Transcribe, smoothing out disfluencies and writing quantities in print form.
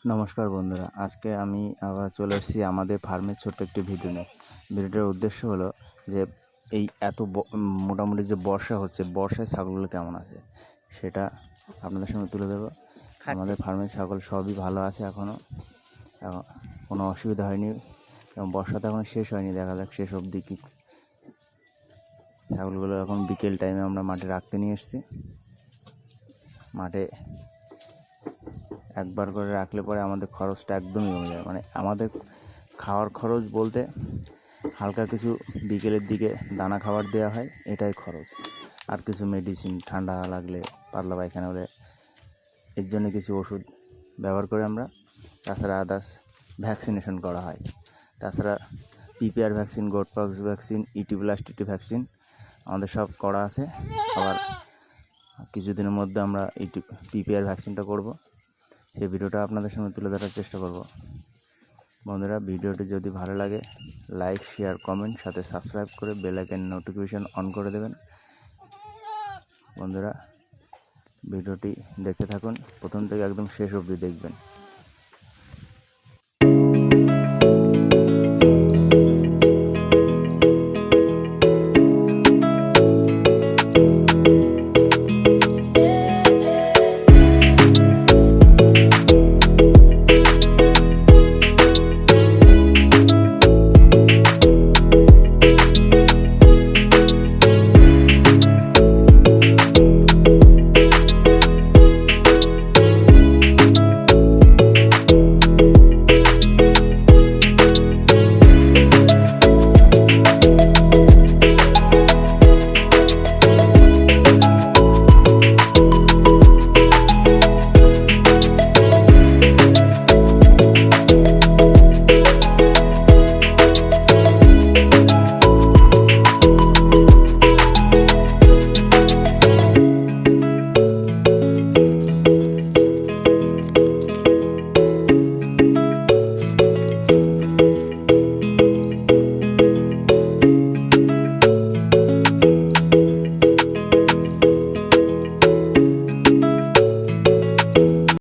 নমস্কার বন্ধুরা, আজকে আমি আবার চলে এসেছি আমাদের ফার্মের ছোট্ট একটি ভিডিও নিয়ে। ভিডিওটার উদ্দেশ্য হলো যে এই মোটামুটি যে বর্ষা হচ্ছে, বর্ষায় ছাগলগুলো কেমন আছে সেটা আপনাদের সামনে তুলে দেবো। আমাদের ফার্মের ছাগল সবই ভালো আছে, এখনও কোনো অসুবিধা হয়নি এবং বর্ষাতে এখনও শেষ হয়নি। দেখা যাক শেষ অবধি কি। ছাগলগুলো এখন বিকেল টাইমে আমরা মাঠে রাখতে নিয়ে এসেছি। মাঠে একবার করে রাখলে পরে আমাদের খরচটা একদমই কমে যায়। মানে আমাদের খাওয়ার খরচ বলতে হালকা কিছু বিকেলের দিকে দানা খাবার দেওয়া হয়, এটাই খরচ। আর কিছু মেডিসিন, ঠান্ডা লাগলে, পাতলা পায়খানা হলে এর জন্য কিছু ওষুধ ব্যবহার করে আমরা। তাছাড়া আদার্স ভ্যাকসিনেশন করা হয়। তাছাড়া পিপিআর ভ্যাকসিন, গোটপক্স ভ্যাকসিন, ইটি+ টিটি ভ্যাকসিন আমাদের সব করা আছে। আবার কিছুদিনের মধ্যে আমরা পিপিআর ভ্যাকসিনটা করব। সেই ভিডিওটা আপনাদের সামনে তুলে ধরার চেষ্টা করব। বন্ধুরা, ভিডিওটি যদি ভালো লাগে লাইক, শেয়ার, কমেন্ট, সাথে সাবস্ক্রাইব করে বেল আইকন নোটিফিকেশন অন করে দেবেন। বন্ধুরা, ভিডিওটি দেখতে থাকুন, প্রথম থেকে একদম শেষ অবধি দেখবেন।